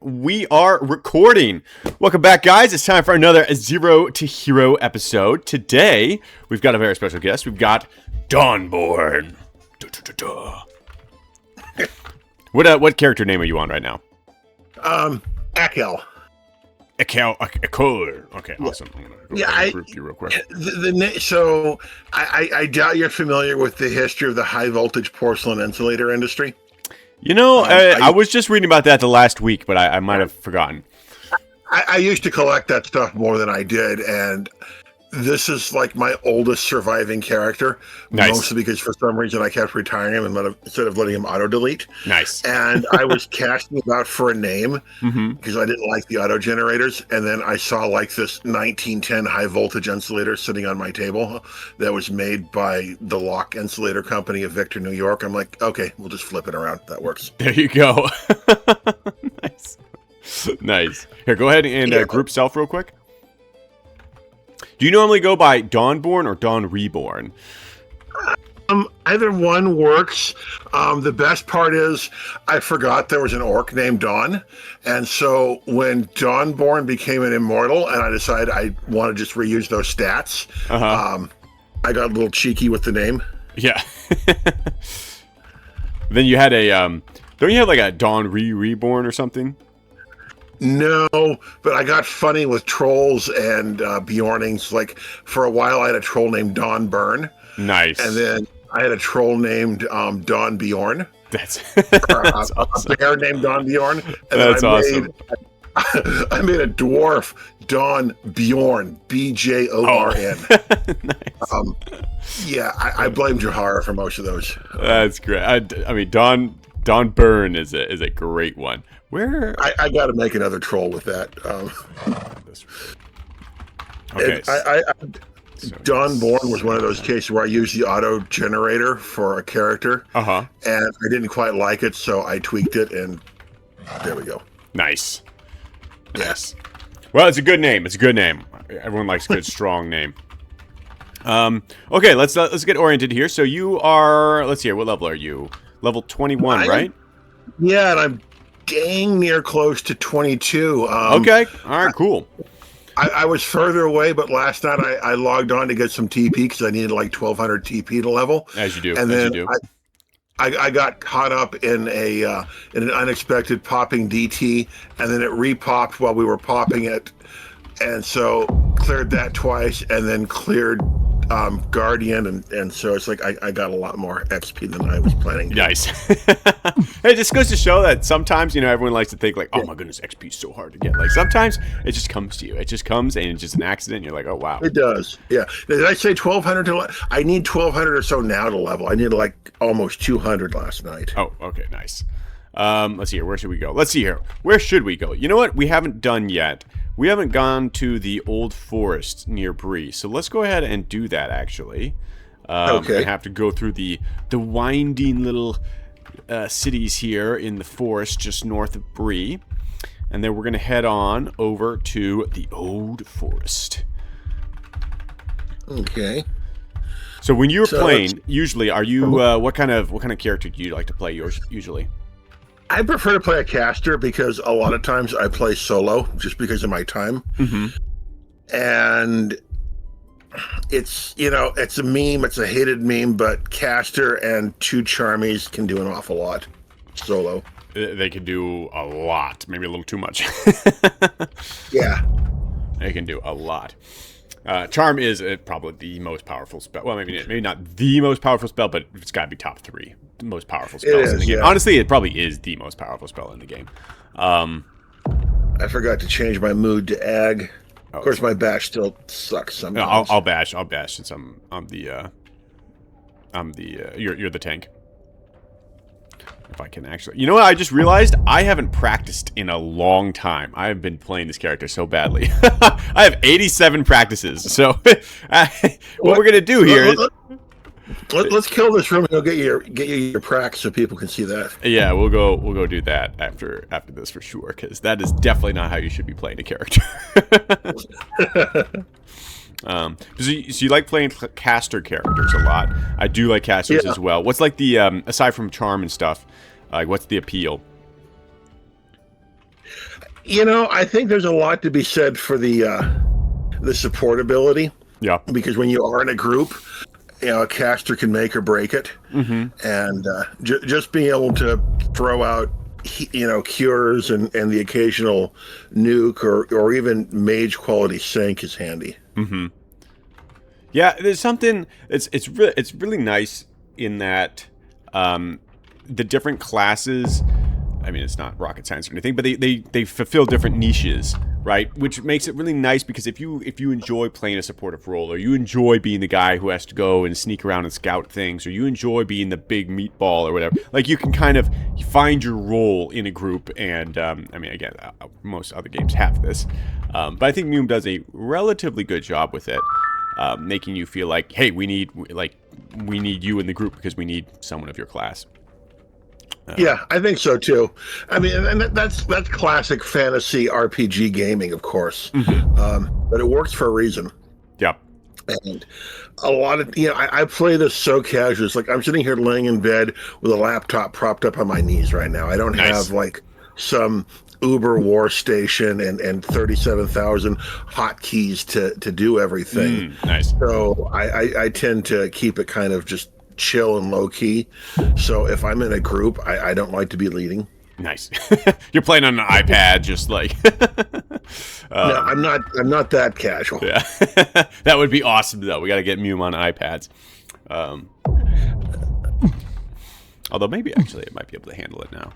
we are recording. Welcome back, guys. It's time for another Zero to Hero episode. Today, we've got a very special guest. We've got Dawnborn. What character name are you on right now? Akel. Akel. Okay, awesome. I'm gonna group you real quick. So I doubt you're familiar with the history of the high voltage porcelain insulator industry. You know, I was just reading about that the last week, but I might have forgotten. I used to collect that stuff more than I did, and this is like my oldest surviving character. Nice. Mostly because for some reason I kept retiring him instead of letting him auto-delete. Nice. And I was casting about for a name because I didn't like the auto-generators. And then I saw like this 1910 high voltage insulator sitting on my table that was made by the Lock Insulator Company of Victor, New York. I'm like, okay, we'll just flip it around. That works. There you go. Nice. Nice. Here, go ahead and group self real quick. Do you normally go by Dawnborn or Dawn Reborn? Either one works. The best part is I forgot there was an orc named Dawn. And so when Dawnborn became an immortal and I decided I want to just reuse those stats, I got a little cheeky with the name. Yeah. Then you had a, don't you have like a Dawn Reborn or something? No, but I got funny with trolls and Bjornings. Like, for a while, I had a troll named Dawnburn. Nice. And then I had a troll named Dawn Bjorn. That's awesome. A bear named Dawn Bjorn. And that's awesome. I made a dwarf, Dawn Bjorn, Bjorn. Nice. Yeah, I blame Jahara for most of those. That's great. I mean, Dawnburn is a great one. Where I got to make another troll with that. Okay. Dawnborn was one of those cases where I used the auto generator for a character, and I didn't quite like it, so I tweaked it, and there we go. Nice. Yes. Well, it's a good name. It's a good name. Everyone likes a good, strong name. Okay, let's get oriented here. So you are. Let's see here. What level are you? Level 21, right? Yeah, and I'm dang near close to 22. Okay. All right, cool. I was further away, but last night I logged on to get some TP because I needed like 1,200 TP to level. As you do. And then you do. I got caught up in an unexpected popping DT, and then it repopped while we were popping it. And so cleared that twice, and then cleared Guardian, and so it's like I got a lot more XP than I was planning. Nice. It just goes to show that sometimes, you know, everyone likes to think like, oh my goodness, XP is so hard to get. Like sometimes it just comes to you. It just comes and it's just an accident. And you're like, oh wow. It does. Yeah. Did I say 1,200 to I need 1,200 or so now to level. I needed like almost 200 last night. Oh, okay, nice. Let's see here. Where should we go? Let's see here. Where should we go? You know what? We haven't done yet. We haven't gone to the old forest near Bree, so let's go ahead and do that. Actually, okay. I have to go through the winding little cities here in the forest just north of Bree, and then we're gonna head on over to the old forest. Okay. So when you're playing, usually, are you what kind of character do you like to play? Usually. I prefer to play a caster because a lot of times I play solo just because of my time. And it's, you know, it's a meme, it's a hated meme, but caster and two charmies can do an awful lot solo. They can do a lot, maybe a little too much. Yeah. They can do a lot. Charm is probably the most powerful spell. Well, maybe not the most powerful spell, but it's got to be top 3. The most powerful spells in the game. Yeah. Honestly, it probably is the most powerful spell in the game. I forgot to change my mood to ag. Of course, my bash still sucks sometimes. I'll bash since I'm the you're the tank. If I can actually, you know what? I just realized I haven't practiced in a long time. I have been playing this character so badly. I have 87 practices. So what we're gonna do here is. Let's kill this room and go get your prac so people can see that. Yeah, we'll go do that after this for sure, because that is definitely not how you should be playing a character. So you like playing caster characters a lot. I do like casters as well. What's like the aside from charm and stuff, like what's the appeal? You know, I think there's a lot to be said for the supportability. Yeah. Because when you are in a group, you know, a caster can make or break it, Mm-hmm. and just being able to throw out, you know, cures and the occasional nuke or even mage quality sync is handy. Mm-hmm. Yeah, there's something. It's really nice in that the different classes. I mean, it's not rocket science or anything, but they fulfill different niches, right? Which makes it really nice because if you enjoy playing a supportive role, or you enjoy being the guy who has to go and sneak around and scout things, or you enjoy being the big meatball or whatever, like you can kind of find your role in a group. And I mean, again, most other games have this, but I think Mume does a relatively good job with it, making you feel like, hey, we need you in the group because we need someone of your class. Yeah, I think so too. I mean, and that's classic fantasy RPG gaming, of course, but it works for a reason. Yep. And a lot of, you know, I play this so casual. It's like I'm sitting here laying in bed with a laptop propped up on my knees right now. I don't have like some Uber war station and 37,000 hotkeys to do everything. Nice. So I tend to keep it kind of just chill and low key. So if I'm in a group, I don't like to be leading. Nice. You're playing on an iPad, just like. No, I'm not that casual. Yeah, that would be awesome though. We got to get Mume on iPads. Although maybe actually it might be able to handle it now.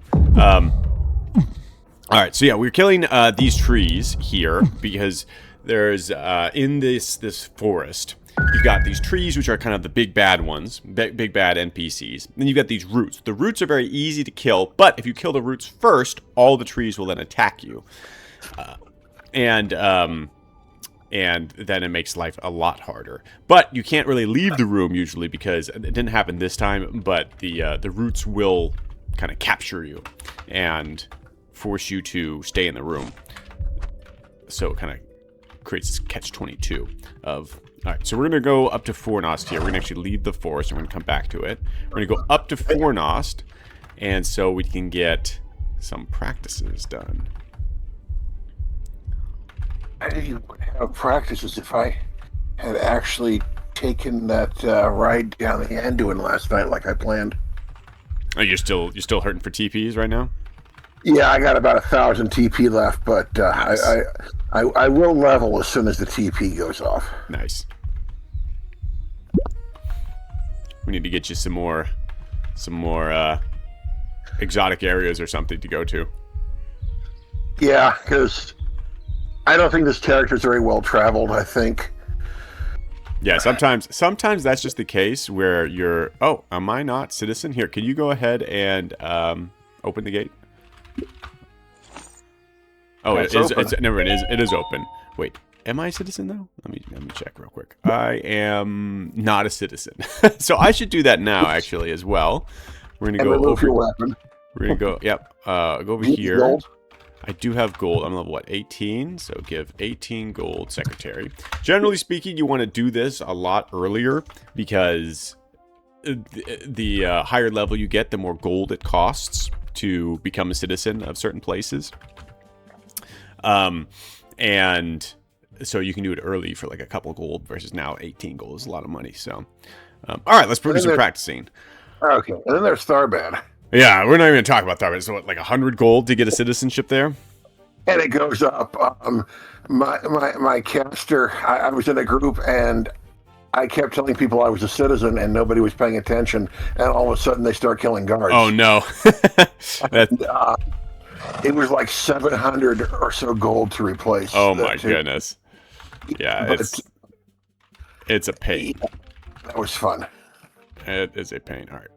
All right, so yeah, we're killing these trees here because there's in this forest. You've got these trees, which are kind of the big bad ones, big bad NPCs. Then you've got these roots. The roots are very easy to kill, but if you kill the roots first, all the trees will then attack you. And then it makes life a lot harder. But you can't really leave the room usually because it didn't happen this time, but the roots will kind of capture you and force you to stay in the room. So it kind of creates this catch-22 of... All right, so we're going to go up to Fornost here. We're going to actually leave the forest, and we're going to come back to it. We're going to go up to Fornost, and so we can get some practices done. I didn't have practices if I had actually taken that ride down the Anduin last night like I planned. Oh, you're still hurting for TPs right now? Yeah, I got about 1,000 TP left, but Nice. I will level as soon as the TP goes off. Nice. We need to get you some more exotic areas or something to go to. Yeah, because I don't think this character's very well traveled. I think. Yeah, sometimes that's just the case where you're. Oh, am I not citizen? Here, can you go ahead and open the gate? Oh, it is. It is open. Wait, am I a citizen though? Let me check real quick. I am not a citizen, so I should do that now actually as well. We're gonna go over. Your weapon. We're gonna go. Yep. Go over here. Gold? I do have gold. I'm level what? 18. So give 18 gold, secretary. Generally speaking, you want to do this a lot earlier because the higher level you get, the more gold it costs to become a citizen of certain places. And so you can do it early for like a couple gold versus now 18 gold is a lot of money. So, all right, let's do some practicing. Okay, and then there's Tharbad. Yeah, we're not even talking about Tharbad. So what, like 100 gold to get a citizenship there? And it goes up. My caster, I was in a group and I kept telling people I was a citizen and nobody was paying attention. And all of a sudden they start killing guards. Oh, no. And, it was like 700 or so gold to replace. Oh my goodness. Yeah, it's a pain. Yeah, that was fun. It is a pain. All right.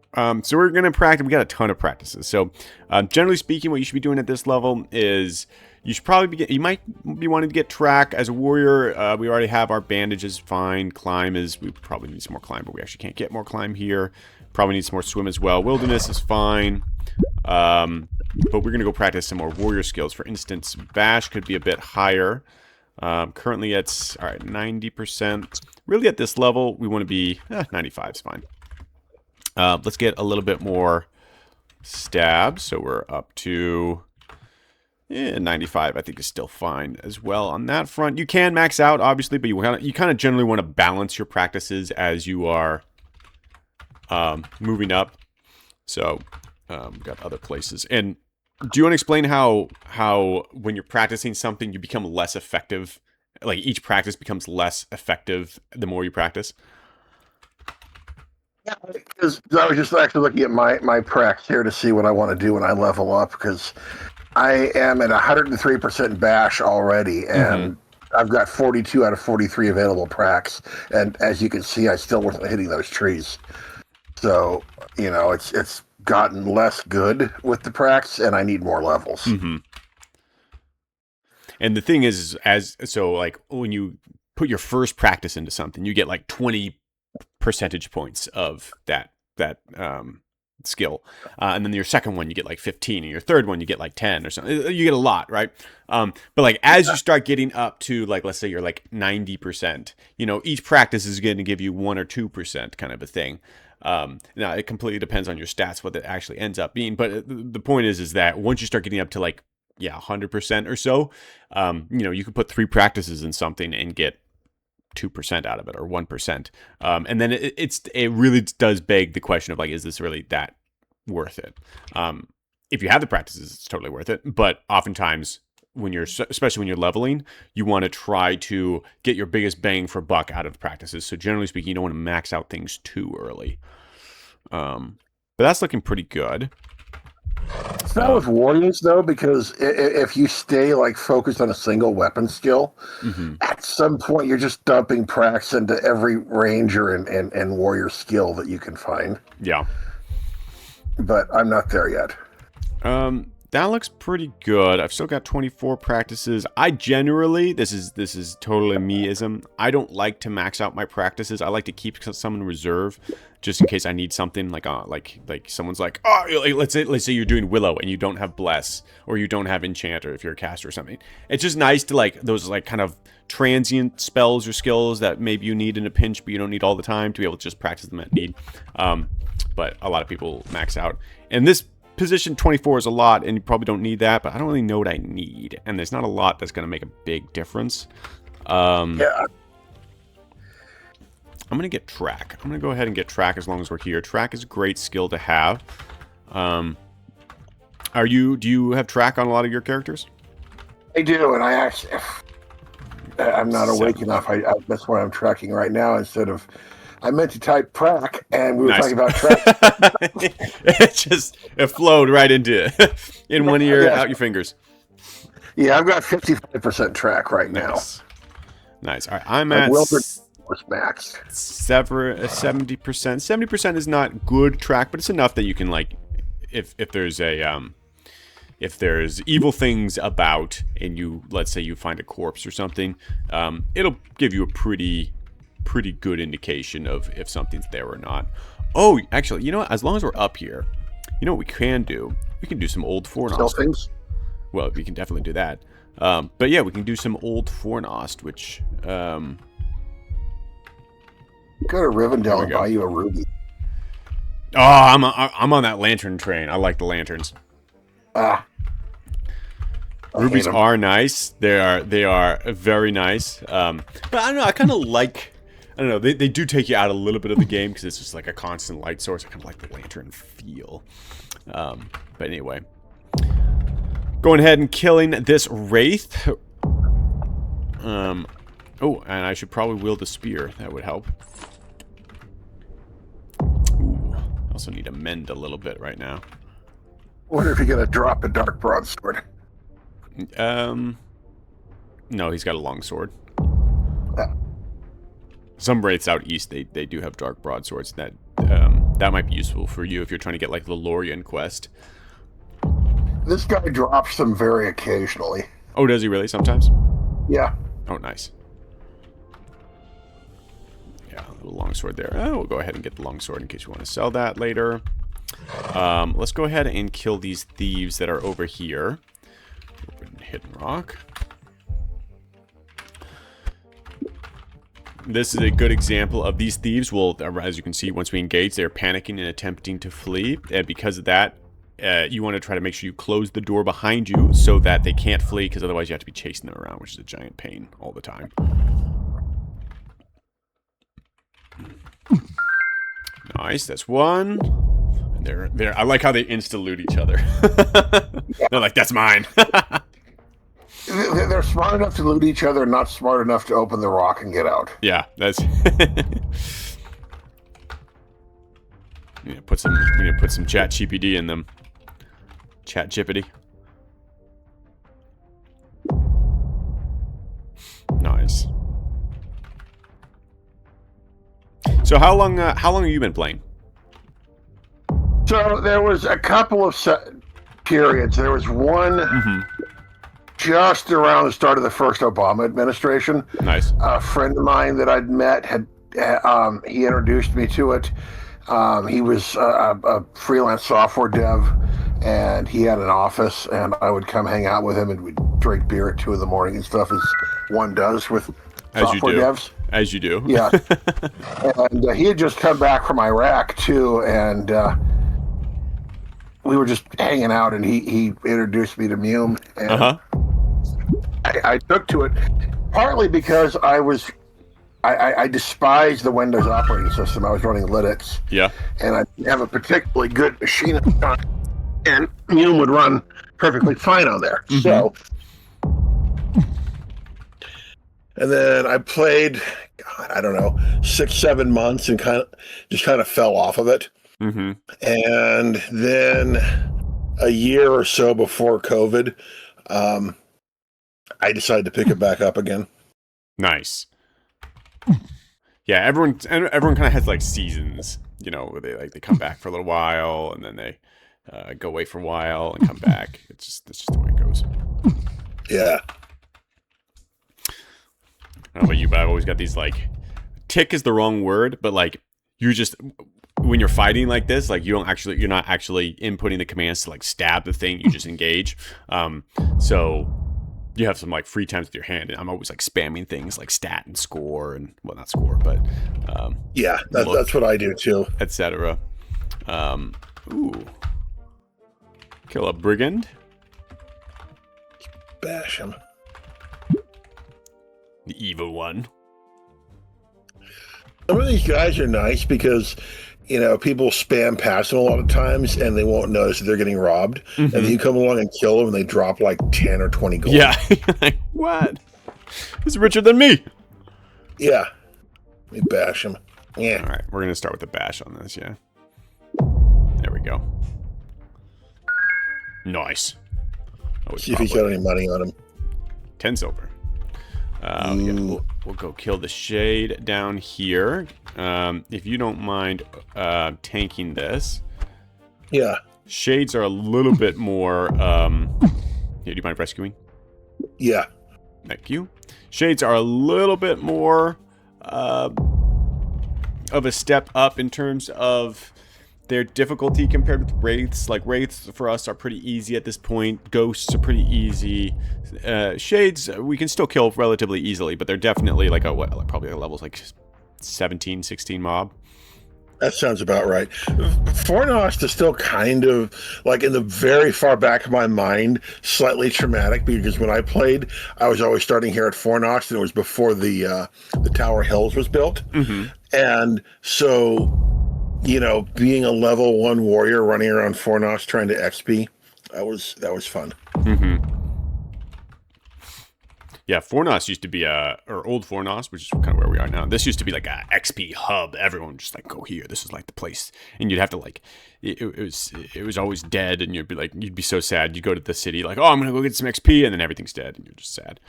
So we're going to practice. We got a ton of practices. So generally speaking, what you should be doing at this level is you should probably you might be wanting to get track as a warrior. We already have our bandages fine. Climb is, we probably need some more climb, but we actually can't get more climb here. Probably need some more swim as well. Wilderness is fine. But we're going to go practice some more warrior skills. For instance, Bash could be a bit higher. Currently it's, all right, 90%. Really at this level, we want to be, 95 is fine. Let's get a little bit more stabs. So we're up to Yeah, 95 I think is still fine as well on that front. You can max out, obviously, but you kind of generally want to balance your practices as you are moving up. So, got other places. And do you want to explain how when you're practicing something, you become less effective? Like, each practice becomes less effective the more you practice? Yeah, because I was just actually looking at my pracs here to see what I want to do when I level up, because I am at 103% bash already, and I've got 42 out of 43 available pracs, and as you can see, I still wasn't hitting those trees. So, you know, it's gotten less good with the pracs, and I need more levels. And the thing is, like, when you put your first practice into something, you get like 20 percentage points of that skill, and then your second one you get like 15, and your third one you get like 10 or something. You get a lot, right? But like, as you start getting up to, like, let's say you're like 90%, you know, each practice is going to give you 1 or 2% kind of a thing. Now it completely depends on your stats what it actually ends up being, but the point is that once you start getting up to like 100% or so, you know, you could put 3 practices in something and get 2% out of it, or 1%. And then it really does beg the question of, like, is this really that worth it? If you have the practices, it's totally worth it. But oftentimes, especially when you're leveling, you want to try to get your biggest bang for buck out of practices. So generally speaking, you don't want to max out things too early. But that's looking pretty good. It's not with warriors, though, because if you stay like focused on a single weapon skill, at some point you're just dumping pracs into every ranger and warrior skill that you can find. Yeah. But I'm not there yet. That looks pretty good. I've still got 24 practices. I generally, this is totally meism, I don't like to max out my practices. I like to keep some in reserve, just in case I need something, like someone's like, oh, let's say you're doing Willow and you don't have Bless, or you don't have Enchanter if you're a caster or something. It's just nice to, like, those, like, kind of transient spells or skills that maybe you need in a pinch, but you don't need all the time, to be able to just practice them at need. But a lot of people max out. And this position 24 is a lot, and you probably don't need that, but I don't really know what I need, and there's not a lot that's going to make a big difference. Yeah. I'm going to get Track. I'm going to go ahead and get Track as long as we're here. Track is a great skill to have. Do you have Track on a lot of your characters? I do, and I'm not awake enough. That's why I'm tracking right now instead of... I meant to type prac, and we were talking about track. It flowed right into it. In one ear, out your fingers. Yeah, I've got 55% track right now. Nice. All right, I'm at max. 70%. 70% is not good track, but it's enough that you can, like, if there's evil things about, and let's say you find a corpse or something, it'll give you a pretty good indication of if something's there or not. Oh, actually, you know what? As long as we're up here, you know what we can do? We can do some old Fornost. Things? Well, we can definitely do that. But yeah, we can do some old Fornost, which... Go to Rivendell and buy you a ruby. Oh, I'm on that lantern train. I like the lanterns. Rubies are nice. They are very nice. But I don't know. I kind of like... I don't know, they do take you out a little bit of the game, because it's just like a constant light source. I kind of like the lantern feel. But anyway. Going ahead and killing this Wraith. Oh, and I should probably wield a spear. That would help. Ooh, I also need to mend a little bit right now. I wonder if you're going to drop a dark broadsword. No, he's got a long sword. Some Wraiths out east, they do have dark broadswords. That might be useful for you if you're trying to get, like, the Lorien quest. This guy drops them very occasionally. Oh, does he really sometimes? Yeah. Oh, nice. Yeah, a little longsword there. Oh, we'll go ahead and get the longsword in case you want to sell that later. Let's go ahead and kill these thieves that are over here. Open Hidden Rock. This is a good example of these thieves will, as you can see, once we engage, they're panicking and attempting to flee. And because of that, you want to try to make sure you close the door behind you so that they can't flee, because otherwise you have to be chasing them around, which is a giant pain all the time. Nice, that's one. And they're I like how they insta-loot each other. They're like, that's mine. They're smart enough to loot each other, not smart enough to open the rock and get out. Yeah, that's... We need to put some chat GPD in them. Chat Jippity. Nice. So how long have you been playing? So there was a couple of periods. There was one just around the start of the first Obama administration. Nice. A friend of mine that I'd met he introduced me to it. He was a freelance software dev, and he had an office, and I would come hang out with him, and we'd drink beer at 2 in the morning and stuff, as one does with software devs. As you do. Yeah. And he had just come back from Iraq, too, and we were just hanging out, and he introduced me to Mume, and I took to it, partly because I despise the Windows operating system. I was running Linux. Yeah. And I didn't have a particularly good machine at the time. And Mume would run perfectly fine on there. So, and then I played, God, I don't know, 6-7 months and kind of fell off of it. And then a year or so before COVID, I decided to pick it back up again. Nice. Yeah, everyone kind of has like seasons, you know, where they come back for a little while and then they go away for a while and come back. That's just the way it goes. Yeah. I don't know about you, but I've always got these like, tick is the wrong word, but like you just, when you're fighting like this, like you're not actually inputting the commands to like stab the thing, you just engage. So you have some like free times with your hand, and I'm always like spamming things like stat and score, and well, not score, but yeah, that's what I do too, etc. Ooh, kill a brigand, bash him, the evil one. Some of these guys are nice because, you know, people spam past them a lot of times and they won't notice that they're getting robbed. And then you come along and kill them and they drop like 10 or 20 gold. Yeah. Like, what? He's richer than me. Yeah. Let me bash him. Yeah. All right. We're going to start with the bash on this. Yeah. There we go. Nice. See if he's got any money on him. 10 silver. Yeah, we'll go kill the shade down here. If you don't mind tanking this. Yeah. Shades are a little bit more... do you mind rescuing? Yeah. Thank you. Shades are a little bit more of a step up in terms of their difficulty compared with wraiths. Like, wraiths for us are pretty easy at this point. Ghosts are pretty easy. Shades we can still kill relatively easily, but they're definitely like probably a levels like 17, 16 mob. That sounds about right. Fornost is still kind of like in the very far back of my mind, slightly traumatic, because when I played, I was always starting here at Fornost, and it was before the Tower Hills was built. And so, you know, being a level 1 warrior running around Fornost trying to XP, that was fun. Yeah, Fornost used to be or old Fornost, which is kind of where we are now. This used to be like a XP hub. Everyone just like, go here. This is like the place, and you'd have to like, it was always dead, and you'd be so sad. You go to the city like, oh, I'm gonna go get some XP, and then everything's dead, and you're just sad.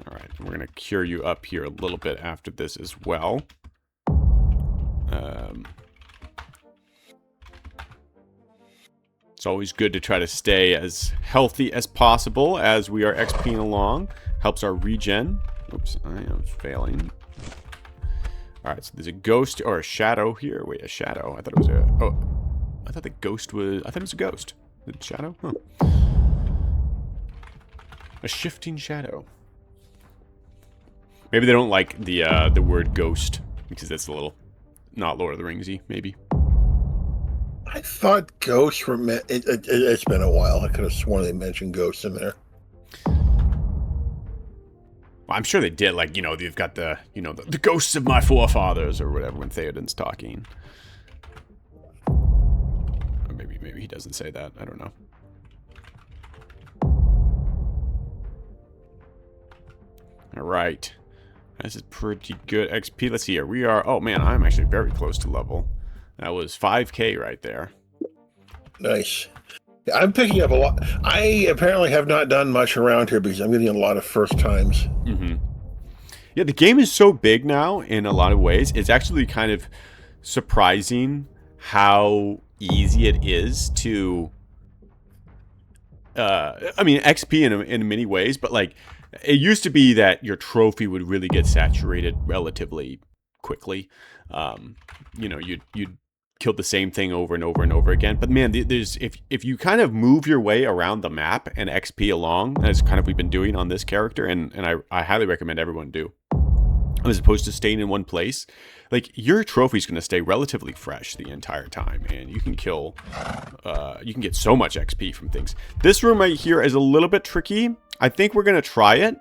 All right, we're gonna cure you up here a little bit after this as well. It's always good to try to stay as healthy as possible as we are XPing along. Helps our regen. Oops, I am failing. All right, so there's a ghost or a shadow here. Wait, a shadow. I thought it was a... Oh, I thought the ghost was... I thought it was a ghost. The shadow? Huh. A shifting shadow. Maybe they don't like the word ghost because that's a little not Lord of the Ringsy, maybe. I thought ghosts were it's been a while. I could have sworn they mentioned ghosts in there. Well, I'm sure they did. Like, you know, they've got the, you know, the ghosts of my forefathers or whatever when Theoden's talking. Or maybe he doesn't say that. I don't know. All right. This is pretty good XP. Let's see here. We are... Oh, man, I'm actually very close to level. That was 5K right there. Nice. I'm picking up a lot. I apparently have not done much around here because I'm getting a lot of first times. Mm-hmm. Yeah, the game is so big now in a lot of ways. It's actually kind of surprising how easy it is to... I mean, XP in many ways, but like... It used to be that your trophy would really get saturated relatively quickly. You know, you'd kill the same thing over and over and over again. But man, there's if you kind of move your way around the map and XP along, as kind of we've been doing on this character, and I highly recommend everyone do, as opposed to staying in one place, like your trophy's going to stay relatively fresh the entire time, and you can kill, you can get so much XP from things. This room right here is a little bit tricky. I think we're going to try it.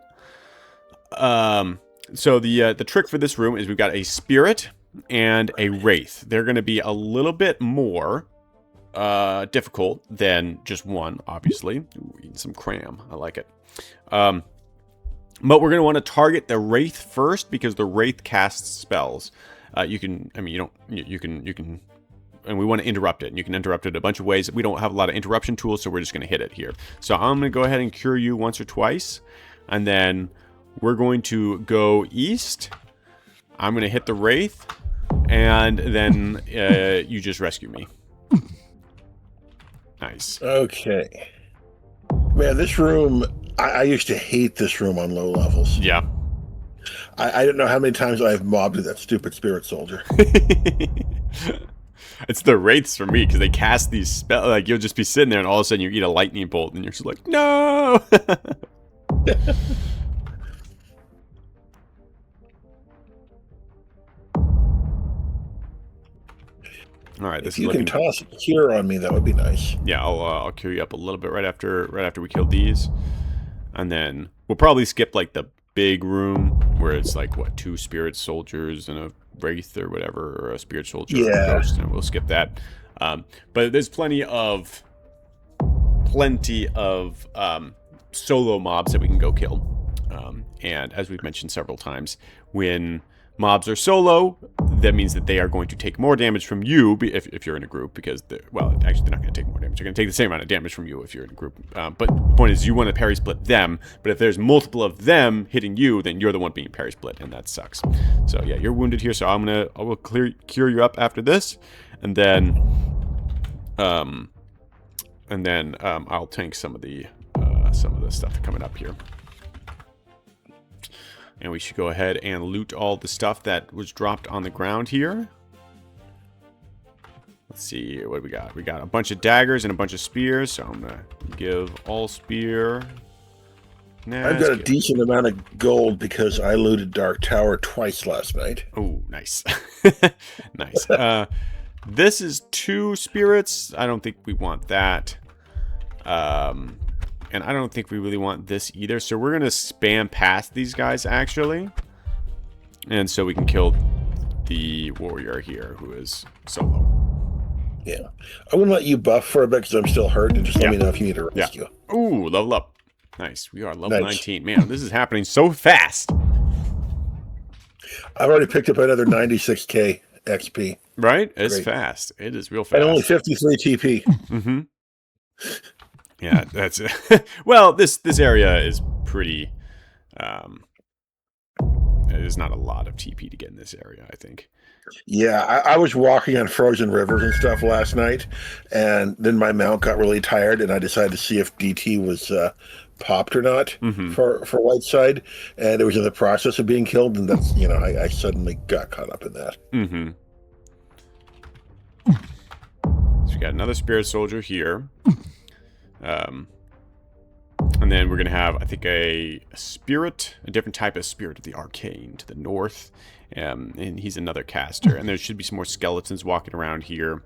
So the trick for this room is we've got a spirit and a wraith. They're going to be a little bit more difficult than just one, obviously. Ooh, eating some cram. I like it. But we're going to want to target the wraith first because the wraith casts spells. You can, I mean, you can, and we want to interrupt it. And you can interrupt it a bunch of ways. We don't have a lot of interruption tools, so we're just going to hit it here. So I'm going to go ahead and cure you once or twice. And then we're going to go east. I'm going to hit the wraith. And then you just rescue me. Nice. Okay. Man, this room, I used to hate this room on low levels. Yeah. I don't know how many times I've mobbed that stupid spirit soldier. It's the wraiths for me, because they cast these spells. Like, you'll just be sitting there, and all of a sudden you eat a lightning bolt, and you're just like, no! All right, if you can toss a cure on me, that would be nice. Yeah, I'll cure you up a little bit right after we kill these, and then we'll probably skip like the big room where it's like what, 2 spirit soldiers and a wraith or whatever, or a spirit soldier and a ghost, and we'll skip that. But there's plenty of solo mobs that we can go kill. And as we've mentioned several times, when mobs are solo, that means that they are going to take more damage from you if you're in a group, because, well, actually, they're not going to take more damage. They're going to take the same amount of damage from you if you're in a group. But the point is, you want to parry split them, but if there's multiple of them hitting you, then you're the one being parry split, and that sucks. So, yeah, you're wounded here, so I will cure you up after this, and then I'll tank some of the stuff coming up here. And we should go ahead and loot all the stuff that was dropped on the ground here. Let's see, what do we got? We got a bunch of daggers and a bunch of spears, so I'm going to give all spear. I've got a decent amount of gold because I looted Dark Tower twice last night. Oh, nice. Nice. This is 2 spirits. I don't think we want that. And I don't think we really want this either. So we're going to spam past these guys, actually. And so we can kill the warrior here, who is solo. Yeah. I wouldn't let you buff for a bit because I'm still hurt. And just let me know if you need a rescue. Yeah. Ooh, level up. Nice. We are level 19. Man, this is happening so fast. I've already picked up another 96k XP. Right? It's fast. It is real fast. And only 53 TP. Mm-hmm. Yeah, that's it. Well, this area is pretty. There's not a lot of TP to get in this area, I think. Yeah, I was walking on frozen rivers and stuff last night, and then my mount got really tired, and I decided to see if DT was popped or not for Whiteside, and it was in the process of being killed, and that's, you know, I suddenly got caught up in that. Mm-hmm. So we got another spirit soldier here. And then we're going to have, I think, a different type of spirit of the arcane to the north. And he's another caster. And there should be some more skeletons walking around here.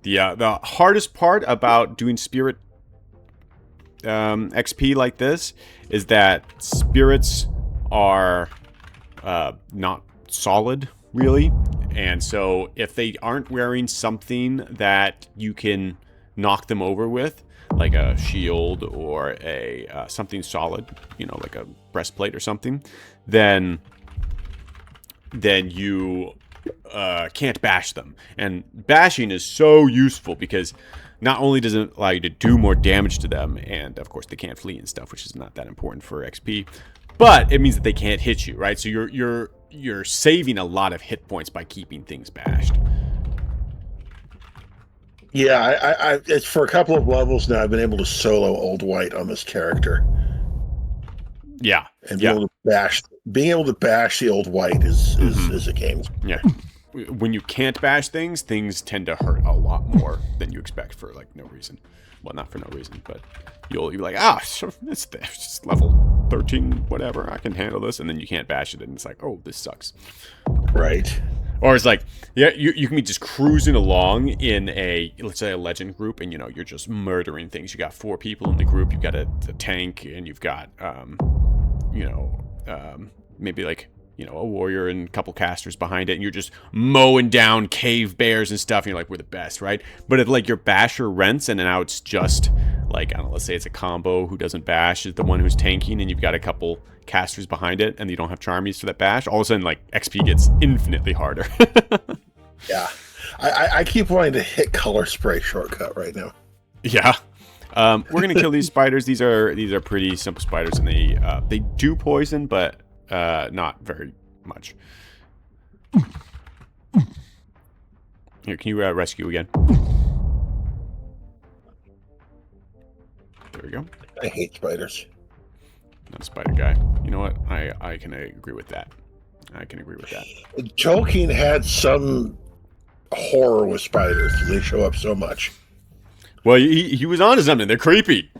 The hardest part about doing spirit XP like this is that spirits are not solid, really. And so if they aren't wearing something that you can knock them over with, like a shield or a something solid, you know, like a breastplate or something, then you can't bash them. And bashing is so useful because not only does it allow you to do more damage to them, and of course they can't flee and stuff, which is not that important for XP, but it means that they can't hit you, right? So you're saving a lot of hit points by keeping things bashed. Yeah, it's for a couple of levels now. I've been able to solo Old White on this character. Yeah, and being able to bash the Old White is a game. Yeah, when you can't bash things, things tend to hurt a lot more than you expect for like no reason. Well, not for no reason, but you'll be like, it's just level 13, whatever. I can handle this, and then you can't bash it, and it's like, oh, this sucks. Right. Or it's like, yeah, you can be just cruising along in let's say a legend group, and, you know, you're just murdering things. You got 4 people in the group. You've got a tank, and you've got, maybe like, you know, a warrior and a couple casters behind it, and you're just mowing down cave bears and stuff, and you're like, we're the best, right? But if, like, your basher rents, and now it's just, like, I don't know, let's say it's a combo who doesn't bash is the one who's tanking, and you've got a couple casters behind it, and you don't have charmies for that bash, all of a sudden, like, XP gets infinitely harder. Yeah. I keep wanting to hit color spray shortcut right now. Yeah. We're gonna kill these spiders. These are pretty simple spiders, and they do poison, but not very much. Here, can you rescue again? There we go. I hate spiders. Not a spider guy. You know what? I can agree with that. I can agree with that. Tolkien had some horror with spiders because they show up so much. Well, he was onto something. They're creepy.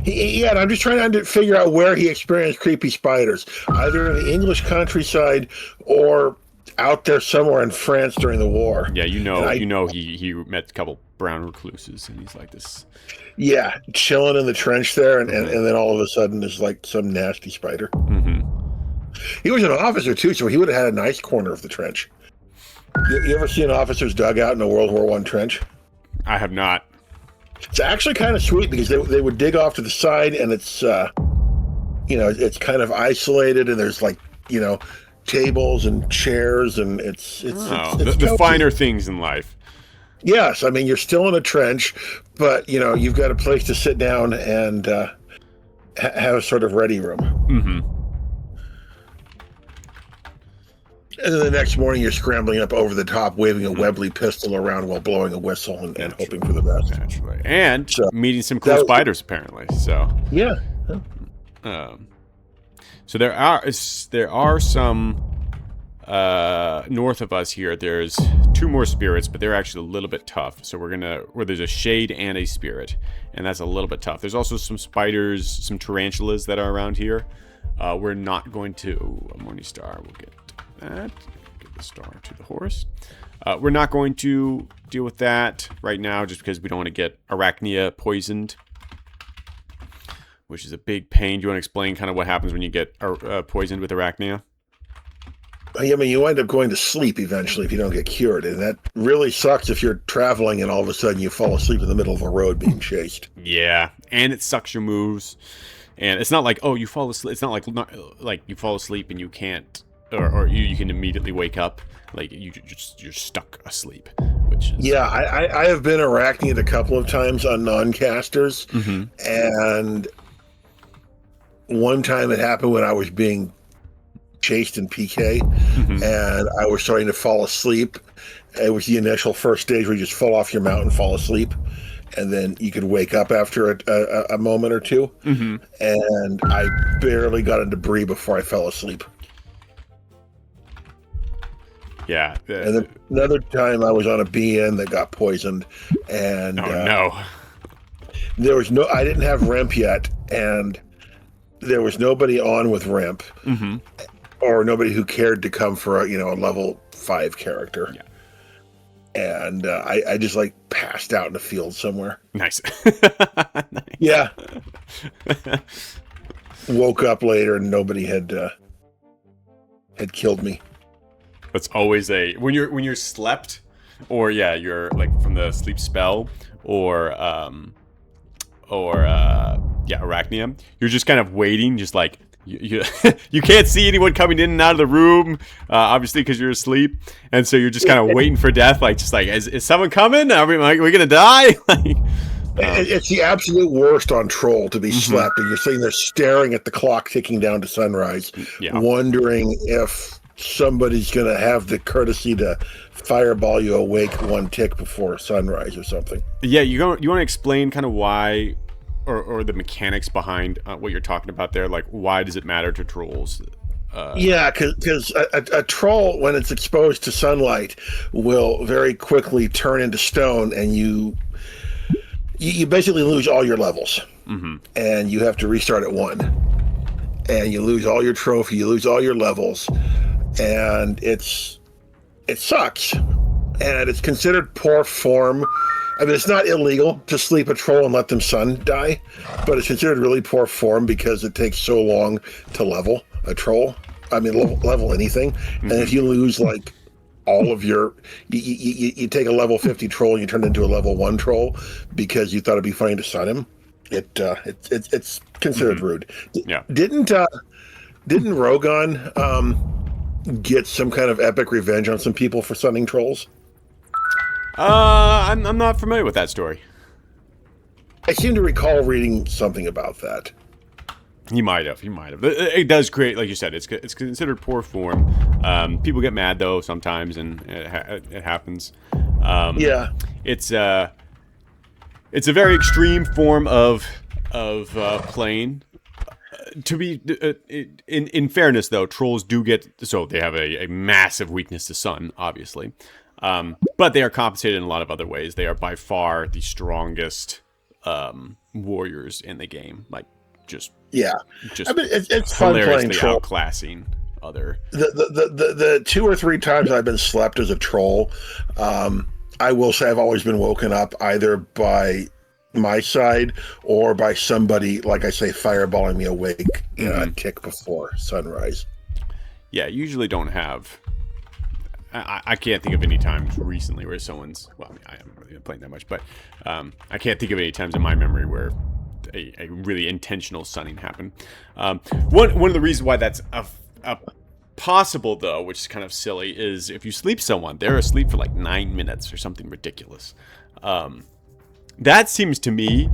Yeah, and I'm just trying to figure out where he experienced creepy spiders, either in the English countryside or out there somewhere in France during the war. Yeah, he met a couple brown recluses, and he's like this. Yeah, chilling in the trench there, and then all of a sudden there's like some nasty spider. Mm-hmm. He was an officer too, so he would have had a nice corner of the trench. You ever see an officer's dugout in a World War I trench? I have not. It's actually kind of sweet because they would dig off to the side, and it's it's kind of isolated, and there's like, you know, tables and chairs, and it's the finer things in life. Yes, I mean, you're still in a trench, but you know, you've got a place to sit down and have a sort of ready room. Mm-hmm. And then the next morning, you're scrambling up over the top, waving a Webley pistol around while blowing a whistle and hoping for the best. Naturally. And meeting some cool spiders, apparently. So yeah. So there are some north of us here. There's 2 more spirits, but they're actually a little bit tough. So where there's a shade and a spirit, and that's a little bit tough. There's also some spiders, some tarantulas that are around here. We're not going to a Morning Star. We'll get that. Give the star to the horse. We're not going to deal with that right now, just because we don't want to get Arachnia poisoned, which is a big pain. Do you want to explain kind of what happens when you get poisoned with Arachnia? I mean, you wind up going to sleep eventually if you don't get cured, and that really sucks if you're traveling and all of a sudden you fall asleep in the middle of a road being chased. Yeah, and it sucks your moves, and it's not like, oh, you fall asleep. It's not like you fall asleep and you can't, or you can immediately wake up. Like you're stuck asleep, which is... Yeah, I have been arachnid a couple of times on non-casters, and one time it happened when I was being chased in PK, and I was starting to fall asleep. It was the initial first stage where you just fall off your mount and fall asleep, and then you could wake up after a moment or two. And I barely got into debris before I fell asleep. Yeah. And then another time I was on a BN that got poisoned, and there was I didn't have Remp yet, and there was nobody on with Remp, or nobody who cared to come for a level 5 character. Yeah. And I just like passed out in the field somewhere. Nice. Nice. Yeah. Woke up later and nobody had killed me. That's always when you're slept, or you're like from the sleep spell, or arachnium. You're just kind of waiting, just like you you can't see anyone coming in and out of the room, obviously because you're asleep, and so you're just kind of waiting for death, like just like is someone coming? Are we gonna die? Like. It's the absolute worst on Troll to be slept, and you're sitting there staring at the clock ticking down to sunrise, wondering if somebody's going to have the courtesy to fireball you awake 1 tick before sunrise or something. Yeah, you want to explain kind of why, or the mechanics behind what you're talking about there? Like, why does it matter to trolls? Yeah, because a troll, when it's exposed to sunlight, will very quickly turn into stone, and you basically lose all your levels, and you have to restart at 1, and you lose all your trophy, you lose all your levels, and it sucks, and it's considered poor form. I mean, it's not illegal to sleep a troll and let them sun die, but it's considered really poor form because it takes so long to level a troll. I mean, level anything, and if you lose like all of your, you take a level 50 troll and you turn it into a level 1 troll because you thought it'd be funny to sun him. It's considered rude. Yeah. Didn't Rogon get some kind of epic revenge on some people for sunning trolls? I'm not familiar with that story. I seem to recall reading something about that. He might have. It does create, like you said, it's considered poor form. People get mad though sometimes, and it happens. It's a very extreme form of playing. To be in fairness though, trolls do get, so they have a massive weakness to sun, obviously, but they are compensated in a lot of other ways. They are by far the strongest warriors in the game. Like just I mean, it's fun playing troll, outclassing other. The 2 or 3 times I've been slept as a troll, I will say I've always been woken up either by my side or by somebody, like I say, fireballing me awake a tick before sunrise. Yeah, usually don't have. I can't think of any times recently where someone's. Well, I mean, I haven't really been playing that much, but I can't think of any times in my memory where a really intentional sunning happened. One of the reasons why that's a possible, though, which is kind of silly, is if you sleep someone, they're asleep for like 9 minutes or something ridiculous. That seems to me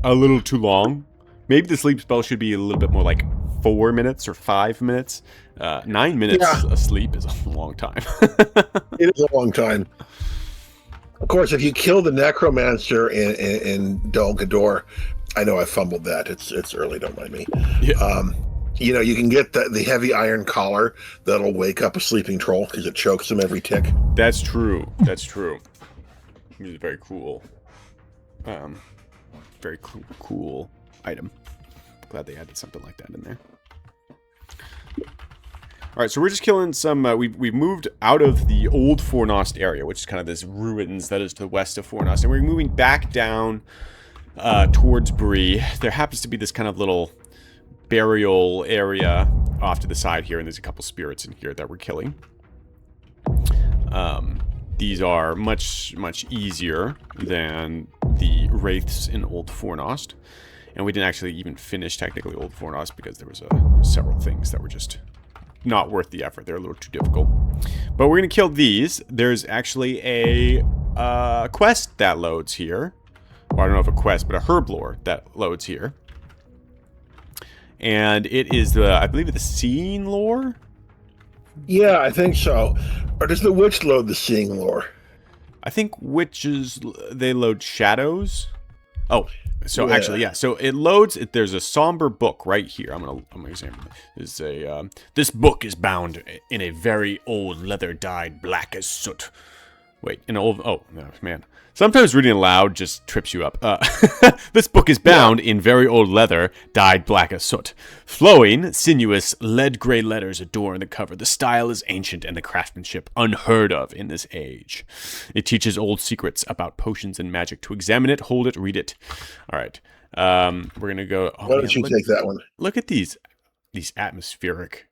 a little too long. Maybe the sleep spell should be a little bit more like 4 minutes or 5 minutes. 9 minutes asleep is a long time. It is a long time. Of course, if you kill the necromancer in Dol Guldur, I know I fumbled that. It's early, don't mind me. Yeah. You can get the heavy iron collar that'll wake up a sleeping troll because it chokes him every tick. That's true. It's very cool. Very cool item. Glad they added something like that in there. All right, so we're just killing some. We've moved out of the old Fornost area, which is kind of this ruins that is to the west of Fornost, and we're moving back down towards Bree. There happens to be this kind of little burial area off to the side here, and there's a couple spirits in here that we're killing. These are much easier than the wraiths in Old Fornost, and we didn't actually even finish technically Old Fornost because there was several things that were just not worth the effort. They're a little too difficult. But we're going to kill these. There's actually a quest that loads here. Or I don't know if a quest, but a herblore that loads here. And it is I believe it's the Seeing lore? Yeah, I think so. Or does the witch load the Seeing lore? I think witches, they load shadows. Oh, so yeah. Actually, yeah. So it loads. There's a somber book right here. I'm gonna examine it. This book is bound in a very old leather dyed black as soot. Wait, an old... Oh, no, man. Sometimes reading aloud just trips you up. This book is bound in very old leather, dyed black as soot. Flowing, sinuous, lead-gray letters adorn the cover. The style is ancient and the craftsmanship unheard of in this age. It teaches old secrets about potions and magic. To examine it, hold it, read it. All right. We're going to go... Oh, Why don't you take that one? Look at these atmospheric...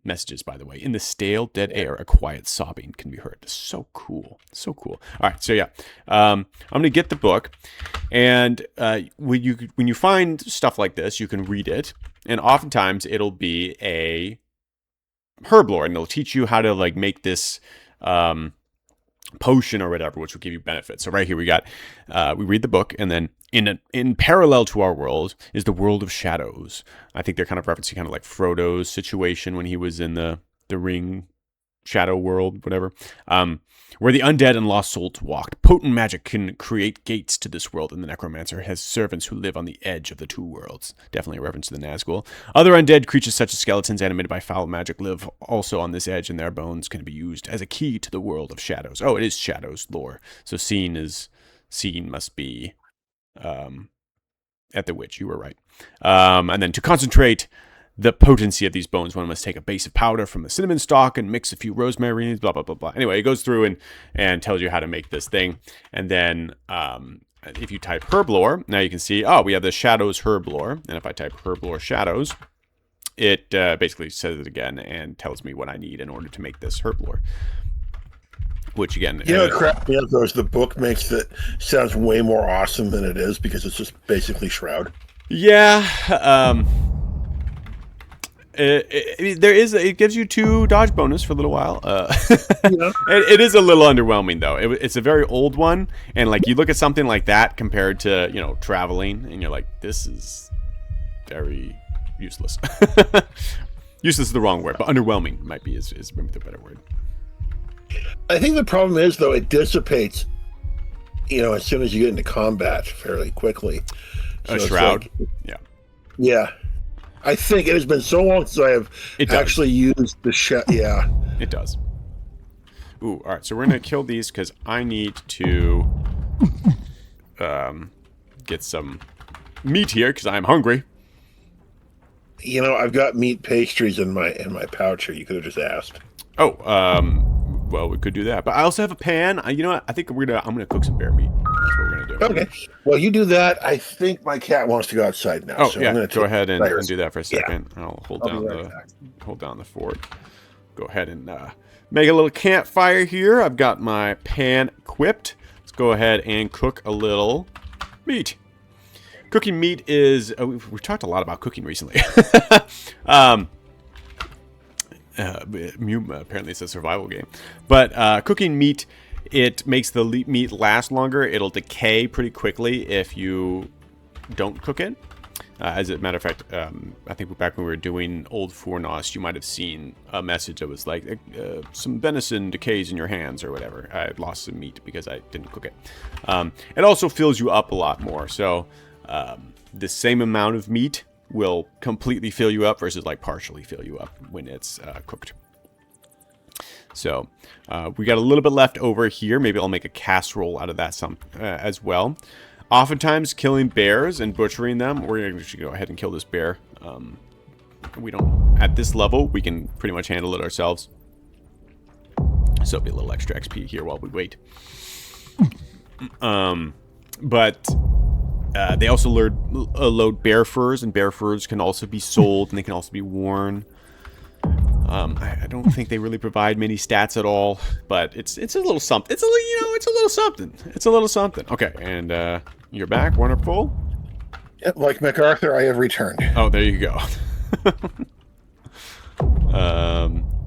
messages, by the way. In the stale, dead air, a quiet sobbing can be heard. So cool. So cool. All right, so yeah. I'm going to get the book, and when you find stuff like this, you can read it, and oftentimes it'll be a herb lore, and it'll teach you how to like make this potion or whatever, which will give you benefits. So right here we got, we read the book, and then in parallel to our world is the world of shadows. I think they're kind of referencing kind of like Frodo's situation when he was in the ring shadow world, whatever, where the undead and lost souls walked. Potent magic can create gates to this world, and the necromancer has servants who live on the edge of the two worlds. Definitely a reference to the Nazgul. Other undead creatures such as skeletons animated by foul magic live also on this edge, and their bones can be used as a key to the world of shadows. Oh, it is shadows lore. So seen must be at the witch. You were right. And then to concentrate the potency of these bones, one must take a base of powder from a cinnamon stalk and mix a few rosemary, blah, blah, blah, blah. Anyway, it goes through and tells you how to make this thing. And then if you type herb lore, now you can see, oh, we have the shadows herb lore. And if I type herb lore shadows, it basically says it again and tells me what I need in order to make this herb lore. Which again, crap me up though is the book makes it sounds way more awesome than it is because it's just basically Shroud. Yeah, it gives you 2 dodge bonus for a little while. It is a little underwhelming though. It's a very old one, and like you look at something like that compared to traveling, and you're like, this is very useless. Useless is the wrong word, but underwhelming might be is maybe the better word. I think the problem is, though, it dissipates, as soon as you get into combat fairly quickly. So Shroud? Yeah. I think it has been so long since I have actually used the Yeah. It does. Ooh, all right. So we're going to kill these because I need to get some meat here because I'm hungry. I've got meat pastries in my pouch here. You could have just asked. Oh, well, we could do that, but I also have a pan. You know what? I think I'm gonna cook some bear meat. That's what we're gonna do. Okay. Well, you do that. I think my cat wants to go outside now. Oh, so yeah. I'm gonna go ahead and do that for a second. Yeah. I'll hold down the fort. Go ahead and make a little campfire here. I've got my pan equipped. Let's go ahead and cook a little meat. Cooking meat is we've talked a lot about cooking recently. Apparently it's a survival game, but cooking meat, it makes the meat last longer. It'll decay pretty quickly if you don't cook it. As a matter of fact, I think back when we were doing Old Fornost, you might have seen a message that was like, some venison decays in your hands or whatever. I lost some meat because I didn't cook it. It also fills you up a lot more. So the same amount of meat will completely fill you up versus like partially fill you up when it's cooked. So we got a little bit left over here. Maybe I'll make a casserole out of that as well. Oftentimes killing bears and butchering them, we're going to go ahead and kill this bear. We don't, at this level, we can pretty much handle it ourselves. So it'll be a little extra XP here while we wait. But they also load bear furs, and bear furs can also be sold, and they can also be worn. I don't think they really provide many stats at all, but it's a little something. It's a little something. It's a little something. Okay, and you're back, wonderful. Yep, like MacArthur, I have returned. Oh, there you go.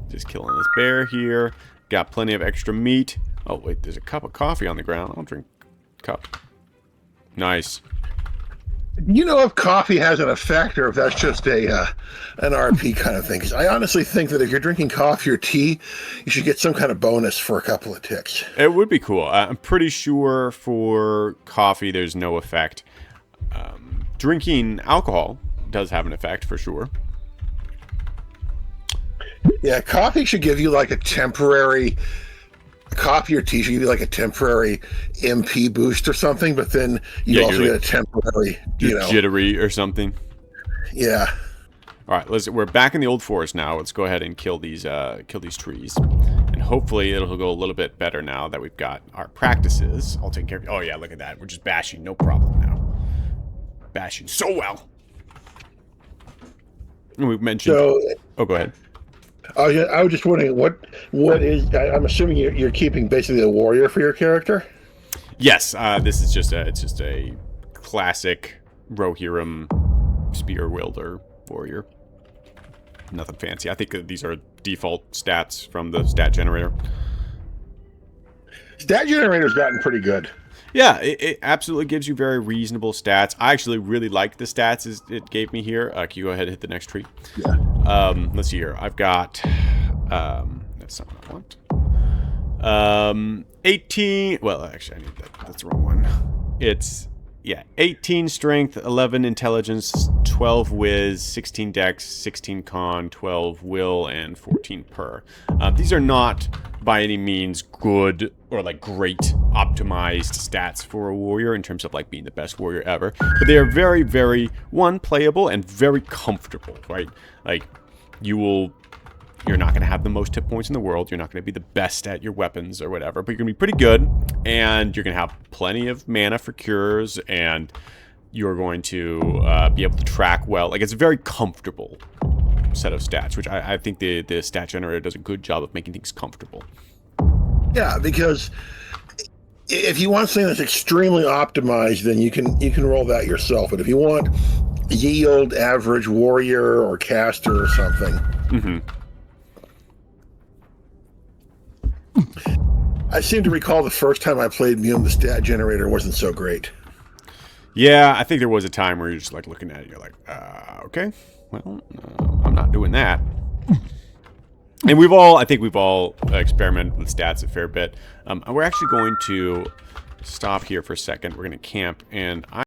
Just killing this bear here. Got plenty of extra meat. Oh wait, there's a cup of coffee on the ground. I'll drink a cup. Nice. You know if coffee has an effect or if that's just an RP kind of thing. Because I honestly think that if you're drinking coffee or tea, you should get some kind of bonus for a couple of ticks. It would be cool. I'm pretty sure for coffee there's no effect. Drinking alcohol does have an effect for sure. Yeah, coffee should give you like a temporary copy your t-shirt, you get like a temporary MP boost or something, but then you also get a temporary, jittery or something. Yeah. All right, we're back in the old forest now. Let's go ahead and kill these trees, and hopefully it'll go a little bit better now that we've got our practices all taken care of. Oh yeah, look at that. We're just bashing, no problem now. Bashing so well. And we've mentioned. So, oh, go ahead. I was just wondering what is. I'm assuming you're keeping basically a warrior for your character. Yes, this is just a classic Rohirrim spear wielder warrior. Nothing fancy. I think these are default stats from the stat generator. Stat generator's gotten pretty good. Yeah, it absolutely gives you very reasonable stats. I actually really like the stats it gave me here. Can you go ahead and hit the next tree? Yeah. Let's see here. I've got... that's not what I want. 18... Well, actually, I need that. That's the wrong one. It's... Yeah, 18 strength, 11 intelligence, 12 whiz, 16 dex, 16 con, 12 will, and 14 per. These are not by any means good or like great optimized stats for a warrior in terms of like being the best warrior ever. But they are very, very, one, playable and very comfortable, right? Like, you're not going to have the most hit points in the world. You're not going to be the best at your weapons or whatever, but you're going to be pretty good, and you're going to have plenty of mana for cures, and you're going to be able to track well. Like, it's a very comfortable set of stats, which I think the stat generator does a good job of making things comfortable. Yeah, because if you want something that's extremely optimized, then you can roll that yourself. But if you want ye old average warrior or caster or something... Mm-hmm. I seem to recall the first time I played Mume, the stat generator wasn't so great. Yeah, I think there was a time where you're just like looking at it, you're like, okay, well, I'm not doing that. And I think we've all experimented with stats a fair bit. We're actually going to stop here for a second. We're going to camp, and